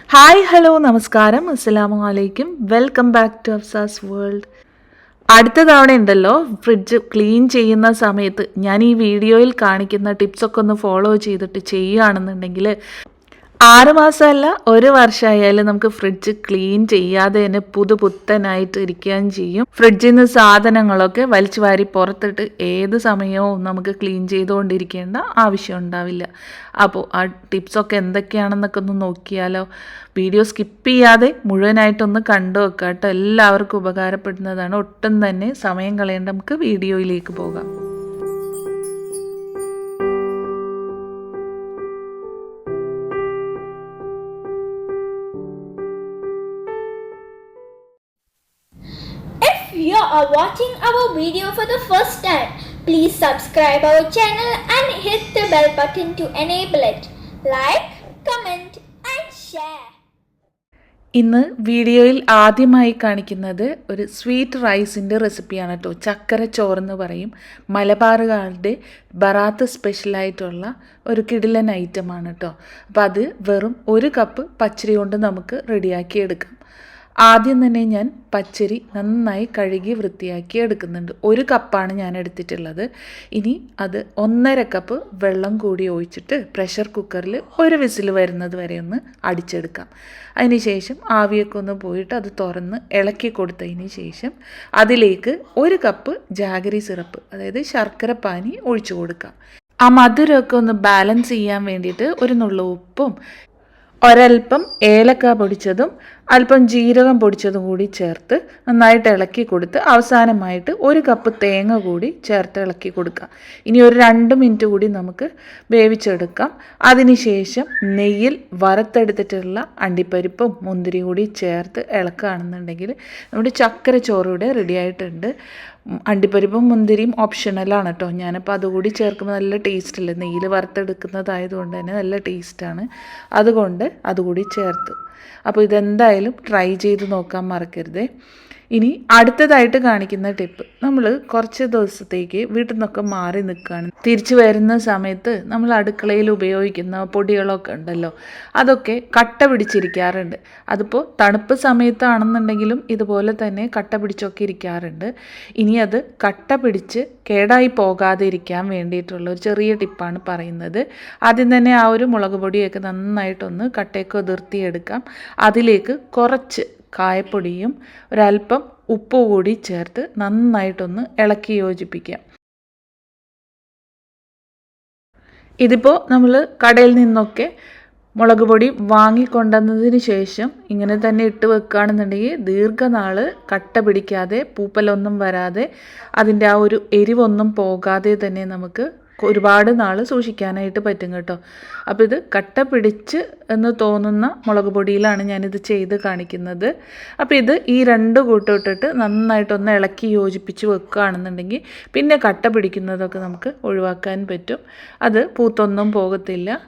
Hi hello നമസ്കാരം അസ്സലാമു അലൈക്കും welcome back to Afsa's world. അടുത്ത തവണ ഉണ്ടല്ലോ ഫ്രിഡ്ജ് ക്ലീൻ ചെയ്യുന്ന സമയത്ത് ഞാൻ ഈ വീഡിയോയിൽ കാണിക്കുന്ന ടിപ്സൊക്കെ ഒന്ന് ഫോളോ ചെയ്തിട്ട് ചെയ്യുകയാണെന്നുണ്ടെങ്കിൽ 6 മാസമല്ല 1 വർഷമായാലും നമുക്ക് ഫ്രിഡ്ജ് ക്ലീൻ ചെയ്യാതെ തന്നെ പുതുപുത്തനായിട്ട് ഇരിക്കുകയും ചെയ്യും. ഫ്രിഡ്ജിൽ നിന്ന് സാധനങ്ങളൊക്കെ വലിച്ചു വാരി പുറത്തിട്ട് ഏത് സമയവും നമുക്ക് ക്ലീൻ ചെയ്തുകൊണ്ടിരിക്കേണ്ട ആവശ്യം ഉണ്ടാവില്ല. അപ്പോൾ ആ ടിപ്സൊക്കെ എന്തൊക്കെയാണെന്നൊക്കെ ഒന്ന് നോക്കിയാലോ. വീഡിയോ സ്കിപ്പ് ചെയ്യാതെ മുഴുവനായിട്ടൊന്ന് കണ്ടു വെക്കാം കേട്ടോ. എല്ലാവർക്കും ഉപകാരപ്പെടുന്നതാണ്. ഒട്ടും തന്നെ സമയം കളയേണ്ട, നമുക്ക് വീഡിയോയിലേക്ക് പോകാം. If you are watching our video for the first time, please subscribe our channel and hit the bell button to enable it. Like, comment and share. ഇന്ന് വീഡിയോയിൽ ആദ്യമായി കാണിക്കുന്നത് ഒരു സ്വീറ്റ് റൈസിൻ്റെ റെസിപ്പിയാണ് കേട്ടോ. ചക്കര ചോറെന്ന് പറയും. മലബാറുകാരുടെ ബറാത്ത് സ്പെഷ്യലായിട്ടുള്ള ഒരു കിടിലൻ ഐറ്റമാണ് കേട്ടോ. അപ്പോൾ അത് വെറും 1 കപ്പ് പച്ചരി കൊണ്ട് നമുക്ക് റെഡിയാക്കി എടുക്കാം. ആദ്യം തന്നെ ഞാൻ പച്ചരി നന്നായി കഴുകി വൃത്തിയാക്കി എടുക്കുന്നുണ്ട്. 1 കപ്പാണ് ഞാൻ എടുത്തിട്ടുള്ളത്. ഇനി അത് 1.5 കപ്പ് വെള്ളം കൂടി ഒഴിച്ചിട്ട് പ്രഷർ കുക്കറിൽ 1 വിസിൽ വരുന്നത് വരെ ഒന്ന് അടിച്ചെടുക്കാം. അതിന് ശേഷം ആവിയൊക്കെ ഒന്ന് പോയിട്ട് അത് തുറന്ന് ഇളക്കി കൊടുത്തതിന് ശേഷം അതിലേക്ക് 1 കപ്പ് ജാഗരി സിറപ്പ്, അതായത് ശർക്കര പാനി ഒഴിച്ചു കൊടുക്കാം. ആ മധുരമൊക്കെ ഒന്ന് ബാലൻസ് ചെയ്യാൻ വേണ്ടിയിട്ട് ഒരു നുള്ളു ഉപ്പും ഒരൽപ്പം ഏലക്ക പൊടിച്ചതും അല്പം ജീരകം പൊടിച്ചതും കൂടി ചേർത്ത് നന്നായിട്ട് ഇളക്കി കൊടുത്ത് അവസാനമായിട്ട് 1 കപ്പ് തേങ്ങ കൂടി ചേർത്ത് ഇളക്കി കൊടുക്കാം. ഇനി ഒരു 2 മിനിറ്റ് കൂടി നമുക്ക് വേവിച്ചെടുക്കാം. അതിനുശേഷം നെയ്യിൽ വറുത്തെടുത്തിട്ടുള്ള അണ്ടിപ്പരിപ്പും മുന്തിരി കൂടി ചേർത്ത് ഇളക്കുകയാണെന്നുണ്ടെങ്കിൽ നമ്മുടെ ചക്കര ചോറൂടെ റെഡി ആയിട്ടുണ്ട്. അണ്ടിപ്പരിപ്പും മുന്തിരിയും ഓപ്ഷണലാണ് കേട്ടോ. ഞാനപ്പോൾ അതുകൂടി ചേർക്കുമ്പോൾ നല്ല ടേസ്റ്റല്ലേ, നെയ്യിൽ വറുത്തെടുക്കുന്നതായതുകൊണ്ട് തന്നെ നല്ല ടേസ്റ്റാണ്. അതുകൊണ്ട് അതുകൂടി ചേർത്തു. അപ്പോൾ ഇതെന്തായാലും ട്രൈ ചെയ്ത് നോക്കാൻ മറക്കരുതേ. ഇനി അടുത്തതായിട്ട് കാണിക്കുന്ന ടിപ്പ്, നമ്മൾ കുറച്ച് ദിവസത്തേക്ക് വീട്ടിൽ നിന്നൊക്കെ മാറി നിൽക്കുകയാണ്. തിരിച്ചു വരുന്ന സമയത്ത് നമ്മൾ അടുക്കളയിൽ ഉപയോഗിക്കുന്ന പൊടികളൊക്കെ ഉണ്ടല്ലോ, അതൊക്കെ കട്ട പിടിച്ചിരിക്കാറുണ്ട്. അതിപ്പോൾ തണുപ്പ് സമയത്താണെന്നുണ്ടെങ്കിലും ഇതുപോലെ തന്നെ കട്ട പിടിച്ചൊക്കെ ഇരിക്കാറുണ്ട്. ഇനി അത് കട്ട പിടിച്ച് കേടായി പോകാതെ ഇരിക്കാൻ വേണ്ടിയിട്ടുള്ള ഒരു ചെറിയ ടിപ്പാണ് പറയുന്നത്. ആദ്യം തന്നെ ആ ഒരു മുളക് പൊടിയൊക്കെ നന്നായിട്ടൊന്ന് കട്ടയൊക്കെ ഉതിർത്തിയെടുക്കാം. അതിലേക്ക് കുറച്ച് കായപ്പൊടിയും ഒരല്പം ഉപ്പ് കൂടി ചേർത്ത് നന്നായിട്ടൊന്ന് ഇളക്കി യോജിപ്പിക്കാം. ഇതിപ്പോൾ നമ്മൾ കടയിൽ നിന്നൊക്കെ മുളക് പൊടി വാങ്ങിക്കൊണ്ടുവന്നതിന് ശേഷം ഇങ്ങനെ തന്നെ ഇട്ട് വെക്കുകയാണെന്നുണ്ടെങ്കിൽ ദീർഘനാൾ കട്ട പിടിക്കാതെ പൂപ്പലൊന്നും വരാതെ അതിൻ്റെ ആ ഒരു എരിവൊന്നും പോകാതെ തന്നെ നമുക്ക് ഒരുപാട് നാൾ സൂക്ഷിക്കാനായിട്ട് പറ്റും കേട്ടോ. അപ്പോൾ ഇത് കട്ട പിടിച്ച് എന്ന് തോന്നുന്ന മുളക് പൊടിയിലാണ് ഞാനിത് ചെയ്ത് കാണിക്കുന്നത്. അപ്പോൾ ഇത് ഈ 2 കൂട്ടം ഇട്ടിട്ട് നന്നായിട്ടൊന്ന് ഇളക്കി യോജിപ്പിച്ച് വെക്കുകയാണെന്നുണ്ടെങ്കിൽ പിന്നെ കട്ട പിടിക്കുന്നതൊക്കെ നമുക്ക് ഒഴിവാക്കാൻ പറ്റും. അത് പൂത്തൊന്നും പോകത്തില്ല.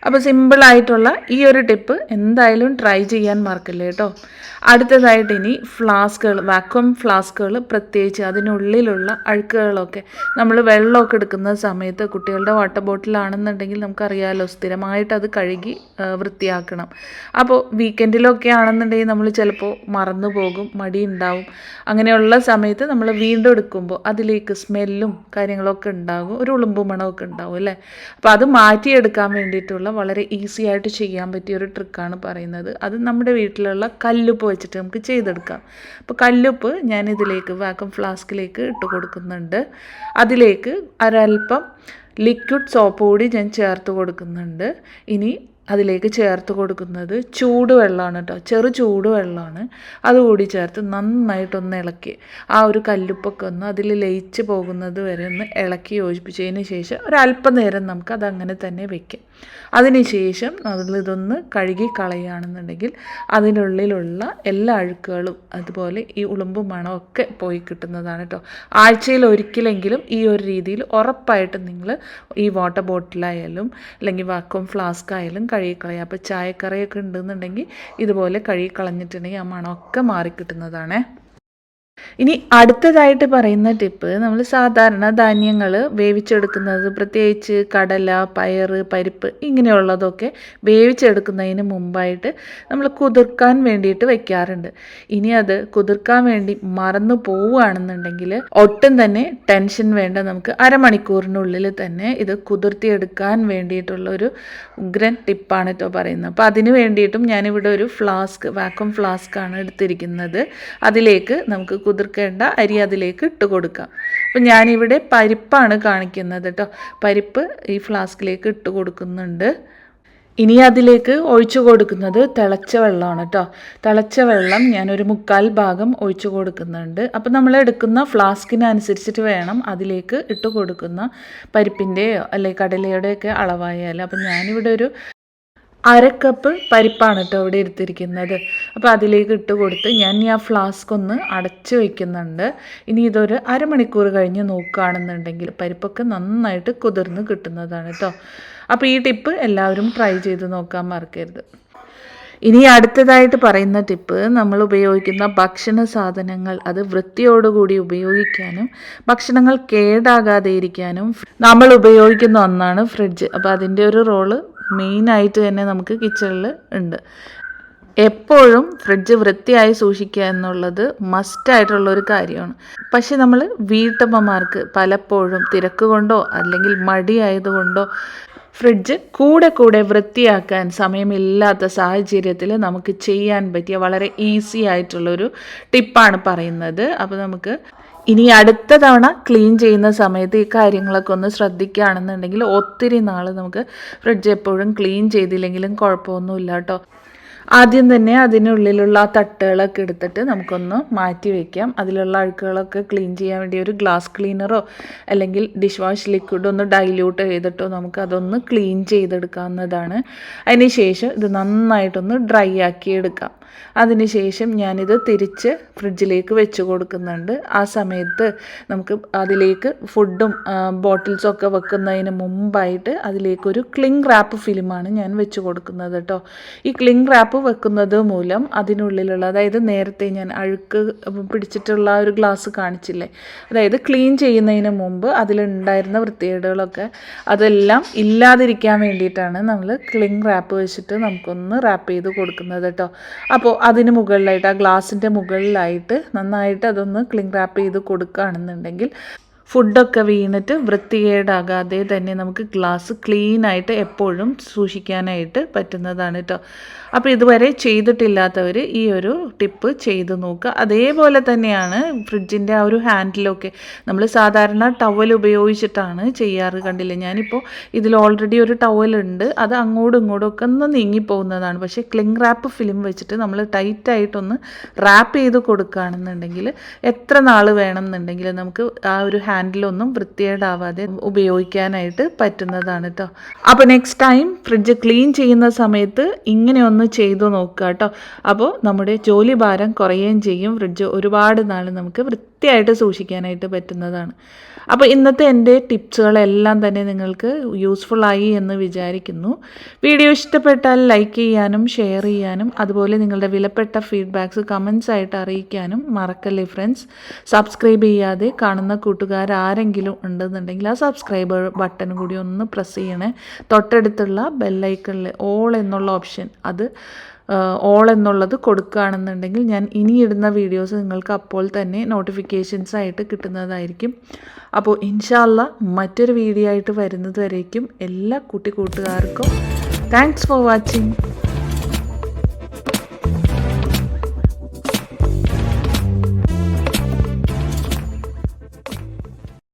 അപ്പോൾ സിമ്പിളായിട്ടുള്ള ഈ ഒരു ടിപ്പ് എന്തായാലും ട്രൈ ചെയ്യാൻ മറക്കല്ലേ കേട്ടോ. അടുത്തതായിട്ട് ഇനി ഫ്ലാസ്കുകൾ, വാക്വം ഫ്ലാസ്കുകൾ, പ്രത്യേകിച്ച് അതിനുള്ളിലുള്ള അഴുക്കുകളൊക്കെ നമ്മൾ വെള്ളമൊക്കെ എടുക്കുന്ന സമയത്ത് കുട്ടികളുടെ വാട്ടർ ബോട്ടിലാണെന്നുണ്ടെങ്കിൽ നമുക്കറിയാമല്ലോ, സ്ഥിരമായിട്ട് അത് കഴുകി വൃത്തിയാക്കണം. അപ്പോൾ വീക്കെൻഡിലൊക്കെ ആണെന്നുണ്ടെങ്കിൽ നമ്മൾ ചിലപ്പോൾ മറന്നു പോകും, മടി ഉണ്ടാവും. അങ്ങനെയുള്ള സമയത്ത് നമ്മൾ വീണ്ടും എടുക്കുമ്പോൾ അതിലേക്ക് സ്മെല്ലും കാര്യങ്ങളൊക്കെ ഉണ്ടാകും, ഒരു ഉളുമ്പ് മണമൊക്കെ ഉണ്ടാവും അല്ലേ. അപ്പോൾ അത് മാറ്റിയെടുക്കാൻ വേണ്ടിയിട്ടുള്ള വളരെ ഈസി ആയിട്ട് ചെയ്യാൻ പറ്റിയ ഒരു ട്രിക്കാണ് പറയുന്നത്. അത് നമ്മുടെ വീട്ടിലുള്ള കല്ലുപ്പ് വെച്ചിട്ട് നമുക്ക് ചെയ്തെടുക്കാം. അപ്പോൾ കല്ലുപ്പ് ഞാൻ ഇതിലേക്ക് വാക്വം ഫ്ലാസ്കിലേക്ക് ഇട്ട് കൊടുക്കുന്നുണ്ട്. അതിലേക്ക് ഒരൽപ്പം ലിക്വിഡ് സോപ്പ് കൂടി ഞാൻ ചേർത്ത് കൊടുക്കുന്നുണ്ട്. ഇനി അതിലേക്ക് ചേർത്ത് കൊടുക്കുന്നത് ചൂടുവെള്ളമാണ് കേട്ടോ, ചെറു ചൂടുവെള്ളമാണ്. അതുകൂടി ചേർത്ത് നന്നായിട്ടൊന്ന് ഇളക്കി ആ ഒരു കല്ലുപ്പൊക്കെ ഒന്ന് അതിൽ ലയിച്ച് പോകുന്നത് വരെ ഒന്ന് ഇളക്കി യോജിപ്പിച്ചതിന് ശേഷം ഒരല്പനേരം നമുക്ക് അതങ്ങനെ തന്നെ വയ്ക്കാം. അതിനുശേഷം അതിലിതൊന്ന് കഴുകി കളയുകയാണെന്നുണ്ടെങ്കിൽ അതിനുള്ളിലുള്ള എല്ലാ അഴുക്കുകളും അതുപോലെ ഈ ഉളുമ്പും മണമൊക്കെ പോയി കിട്ടുന്നതാണ് കേട്ടോ. ആഴ്ചയിൽ ഒരിക്കലെങ്കിലും ഈ ഒരു രീതിയിൽ ഉറപ്പായിട്ടും നിങ്ങൾ ഈ വാട്ടർ ബോട്ടിലായാലും അല്ലെങ്കിൽ വാക്വം ഫ്ലാസ്ക് ആയാലും കഴുകിക്കളയുക. അപ്പോൾ ചായക്കറിയൊക്കെ ഉണ്ടെന്നുണ്ടെങ്കിൽ ഇതുപോലെ കഴുകി കളഞ്ഞിട്ടുണ്ടെങ്കിൽ ആ മണമൊക്കെ മാറിക്കിട്ടുന്നതാണ്. ഇനി അടുത്തതായിട്ട് പറയുന്ന ടിപ്പ്, നമ്മൾ സാധാരണ ധാന്യങ്ങൾ വേവിച്ചെടുക്കുന്നത്, പ്രത്യേകിച്ച് കടല, പയർ, പരിപ്പ് ഇങ്ങനെയുള്ളതൊക്കെ വേവിച്ചെടുക്കുന്നതിന് മുമ്പായിട്ട് നമ്മൾ കുതിർക്കാൻ വേണ്ടിയിട്ട് വെക്കാറുണ്ട്. ഇനി അത് കുതിർക്കാൻ വേണ്ടി മറന്നു പോവുകയാണെന്നുണ്ടെങ്കിൽ ഒട്ടും തന്നെ ടെൻഷൻ വേണ്ട. നമുക്ക് അരമണിക്കൂറിനുള്ളിൽ തന്നെ ഇത് കുതിർത്തിയെടുക്കാൻ വേണ്ടിയിട്ടുള്ള ഒരു ഉഗ്രൻ ടിപ്പാണ് കേട്ടോ പറയുന്നത്. അപ്പോൾ അതിന് വേണ്ടിയിട്ടും ഞാനിവിടെ ഒരു വാക്വം ഫ്ലാസ്ക് ആണ് എടുത്തിരിക്കുന്നത്. അതിലേക്ക് നമുക്ക് കുതിർക്കേണ്ട അരി അതിലേക്ക് ഇട്ട് കൊടുക്കാം. അപ്പം ഞാനിവിടെ പരിപ്പാണ് കാണിക്കുന്നത് കേട്ടോ. പരിപ്പ് ഈ ഫ്ലാസ്കിലേക്ക് ഇട്ട് കൊടുക്കുന്നുണ്ട്. ഇനി അതിലേക്ക് ഒഴിച്ചു കൊടുക്കുന്നത് തിളച്ച വെള്ളമാണ് കേട്ടോ. തിളച്ച വെള്ളം ഞാനൊരു 1/4 ഭാഗം ഒഴിച്ചു കൊടുക്കുന്നുണ്ട്. അപ്പം നമ്മൾ എടുക്കുന്ന ഫ്ലാസ്കിനനുസരിച്ചിട്ട് വേണം അതിലേക്ക് ഇട്ട് കൊടുക്കുന്ന പരിപ്പിൻ്റെയോ അല്ലെങ്കിൽ കടലയുടെയൊക്കെ അളവായാലും. അപ്പം ഞാനിവിടെ ഒരു 1/2 കപ്പ് പരിപ്പാണ് കേട്ടോ ഇവിടെ എടുത്തിരിക്കുന്നത്. അപ്പോൾ അതിലേക്ക് ഇട്ട് കൊടുത്ത് ഞാൻ ആ ഫ്ലാസ്ക് ഒന്ന് അടച്ച് വയ്ക്കുന്നുണ്ട്. ഇനി ഇതൊരു അരമണിക്കൂർ കഴിഞ്ഞ് നോക്കുകയാണെന്നുണ്ടെങ്കിൽ പരിപ്പൊക്കെ നന്നായിട്ട് കുതിർന്ന് കിട്ടുന്നതാണ് കേട്ടോ. അപ്പോൾ ഈ ടിപ്പ് എല്ലാവരും ട്രൈ ചെയ്ത് നോക്കാൻ മറക്കരുത്. ഇനി അടുത്തതായിട്ട് പറയുന്ന ടിപ്പ്, നമ്മൾ ഉപയോഗിക്കുന്ന ഭക്ഷണ സാധനങ്ങൾ അത് വൃത്തിയോടുകൂടി ഉപയോഗിക്കാനും ഭക്ഷണങ്ങൾ കേടാകാതെ ഇരിക്കാനും നമ്മൾ ഉപയോഗിക്കുന്ന ഒന്നാണ് ഫ്രിഡ്ജ്. അപ്പോൾ അതിൻ്റെ ഒരു റോള് മെയിനായിട്ട് തന്നെ നമുക്ക് കിച്ചണിൽ ഉണ്ട്. എപ്പോഴും ഫ്രിഡ്ജ് വൃത്തിയായി സൂക്ഷിക്കുക എന്നുള്ളത് മസ്റ്റായിട്ടുള്ളൊരു കാര്യമാണ്. പക്ഷെ നമ്മൾ വീട്ടമ്മമാർക്ക് പലപ്പോഴും തിരക്ക് കൊണ്ടോ അല്ലെങ്കിൽ മടിയായതുകൊണ്ടോ ഫ്രിഡ്ജ് കൂടെ വൃത്തിയാക്കാൻ സമയമില്ലാത്ത സാഹചര്യത്തിൽ നമുക്ക് ചെയ്യാൻ പറ്റിയ വളരെ ഈസി ആയിട്ടുള്ളൊരു ടിപ്പാണ് പറയുന്നത്. അപ്പോൾ നമുക്ക് ഇനി അടുത്ത തവണ ക്ലീൻ ചെയ്യുന്ന സമയത്ത് ഈ കാര്യങ്ങളൊക്കെ ഒന്ന് ശ്രദ്ധിക്കുകയാണെന്നുണ്ടെങ്കിൽ ഒത്തിരി നാൾ നമുക്ക് ഫ്രിഡ്ജ് എപ്പോഴും ക്ലീൻ ചെയ്തില്ലെങ്കിലും കുഴപ്പമൊന്നുമില്ല കേട്ടോ. ആദ്യം തന്നെ അതിനുള്ളിലുള്ള ആ തട്ടുകളൊക്കെ എടുത്തിട്ട് നമുക്കൊന്ന് മാറ്റി വയ്ക്കാം. അതിലുള്ള അഴുക്കുകളൊക്കെ ക്ലീൻ ചെയ്യാൻ വേണ്ടി ഒരു ഗ്ലാസ് ക്ലീനറോ അല്ലെങ്കിൽ ഡിഷ് വാഷ് ലിക്വിഡ് ഒന്ന് ഡൈല്യൂട്ട് ചെയ്തിട്ടോ നമുക്ക് അതൊന്ന് ക്ലീൻ ചെയ്തെടുക്കാവുന്നതാണ്. അതിന് ശേഷം ഇത് നന്നായിട്ടൊന്ന് ഡ്രൈ ആക്കി എടുക്കാം. അതിനുശേഷം ഞാനിത് തിരിച്ച് ഫ്രിഡ്ജിലേക്ക് വെച്ച് കൊടുക്കുന്നുണ്ട്. ആ സമയത്ത് നമുക്ക് അതിലേക്ക് ഫുഡും ബോട്ടിൽസൊക്കെ വെക്കുന്നതിന് മുമ്പായിട്ട് അതിലേക്കൊരു ക്ലിംഗ് റാപ്പ് ഫിലിമാണ് ഞാൻ വെച്ച് കൊടുക്കുന്നത് കേട്ടോ. ഈ ക്ലിംഗ് റാപ്പ് വെക്കുന്നത് മൂലം അതിനുള്ളിലുള്ള, അതായത് നേരത്തെ ഞാൻ അഴുക്ക് പിടിച്ചിട്ടുള്ള ഒരു ഗ്ലാസ് കാണിച്ചില്ലേ, അതായത് ക്ലീൻ ചെയ്യുന്നതിന് മുമ്പ് അതിലുണ്ടായിരുന്ന വൃത്തികേടുകളൊക്കെ അതെല്ലാം ഇല്ലാതിരിക്കാൻ വേണ്ടിയിട്ടാണ് നമ്മൾ ക്ലിംഗ് റാപ്പ് വെച്ചിട്ട് നമുക്കൊന്ന് റാപ്പ് ചെയ്ത് കൊടുക്കുന്നത് കേട്ടോ. അപ്പോൾ അതിന് മുകളിലായിട്ട്, ആ ഗ്ലാസിൻ്റെ മുകളിലായിട്ട് നന്നായിട്ട് അതൊന്ന് ക്ലിംഗ് റാപ്പ് ചെയ്ത് കൊടുക്കുകയാണെന്നുണ്ടെങ്കിൽ ഫുഡൊക്കെ വീണിട്ട് വൃത്തികേടാകാതെ തന്നെ നമുക്ക് ഗ്ലാസ് ക്ലീനായിട്ട് എപ്പോഴും സൂക്ഷിക്കാനായിട്ട് പറ്റുന്നതാണ് കേട്ടോ. അപ്പോൾ ഇതുവരെ ചെയ്തിട്ടില്ലാത്തവർ ഈ ഒരു ടിപ്പ് ചെയ്ത് നോക്കുക. അതേപോലെ തന്നെയാണ് ഫ്രിഡ്ജിൻ്റെ ആ ഒരു ഹാൻഡിലൊക്കെ നമ്മൾ സാധാരണ ടവൽ ഉപയോഗിച്ചിട്ടാണ് ചെയ്യാറ്. കണ്ടില്ലേ, ഞാനിപ്പോൾ ഇതിൽ ഓൾറെഡി ഒരു ടവലുണ്ട്, അത് അങ്ങോട്ടും ഇങ്ങോട്ടും ഒക്കെ ഒന്ന് നീങ്ങിപ്പോകുന്നതാണ്. പക്ഷേ ക്ലിംഗ് റാപ്പ് ഫിലിം വെച്ചിട്ട് നമ്മൾ ടൈറ്റായിട്ടൊന്ന് റാപ്പ് ചെയ്ത് കൊടുക്കുകയാണെന്നുണ്ടെങ്കിൽ എത്ര നാൾ വേണമെന്നുണ്ടെങ്കിൽ നമുക്ക് ആ ഒരു ഹാൻഡിലൊന്നും വൃത്തികേടാവാതെ ഉപയോഗിക്കാനായിട്ട് പറ്റുന്നതാണ് കേട്ടോ. അപ്പോൾ നെക്സ്റ്റ് ടൈം ഫ്രിഡ്ജ് ക്ലീൻ ചെയ്യുന്ന സമയത്ത് ഇങ്ങനെയൊന്ന് ചെയ്തു നോക്കുക കേട്ടോ. അപ്പോൾ നമ്മുടെ ജോലി ഭാരം കുറയുകയും ചെയ്യും. ഫ്രിഡ്ജ് ഒരുപാട് നാൾ നമുക്ക് വൃത്തിയായിട്ട് സൂക്ഷിക്കാനായിട്ട് പറ്റുന്നതാണ്. അപ്പോൾ ഇന്നത്തെ എൻ്റെ ടിപ്സുകളെല്ലാം തന്നെ നിങ്ങൾക്ക് യൂസ്ഫുള്ളായി എന്ന് വിചാരിക്കുന്നു. വീഡിയോ ഇഷ്ടപ്പെട്ടാൽ ലൈക്ക് ചെയ്യാനും ഷെയർ ചെയ്യാനും അതുപോലെ നിങ്ങളുടെ വിലപ്പെട്ട ഫീഡ്ബാക്ക്സ് കമൻസ് ആയിട്ട് അറിയിക്കാനും മറക്കല്ലേ ഫ്രണ്ട്സ്. സബ്സ്ക്രൈബ് ചെയ്യാതെ കാണുന്ന കൂട്ടുകാരാരെങ്കിലും ഉണ്ടെന്നുണ്ടെങ്കിൽ ആ സബ്സ്ക്രൈബ് ബട്ടൺ കൂടി ഒന്ന് പ്രസ് ചെയ്യണേ. തൊട്ടടുത്തുള്ള ബെല്ലൈക്കണിൽ ഓൾ എന്നുള്ള ഓപ്ഷൻ, അത് ഓൾ എന്നുള്ളത് കൊടുക്കുകയാണെന്നുണ്ടെങ്കിൽ ഞാൻ ഇനി ഇടുന്ന വീഡിയോസ് നിങ്ങൾക്ക് അപ്പോൾ തന്നെ നോട്ടിഫിക്കേഷൻസ് ആയിട്ട് കിട്ടുന്നതായിരിക്കും. അപ്പോൾ ഇൻഷാ അല്ലാഹ് മറ്റൊരു വീഡിയോ ആയിട്ട് വരുന്നത് വരേക്കും എല്ലാ കൂട്ടുകാർക്കും താങ്ക്സ് ഫോർ വാച്ചിങ്.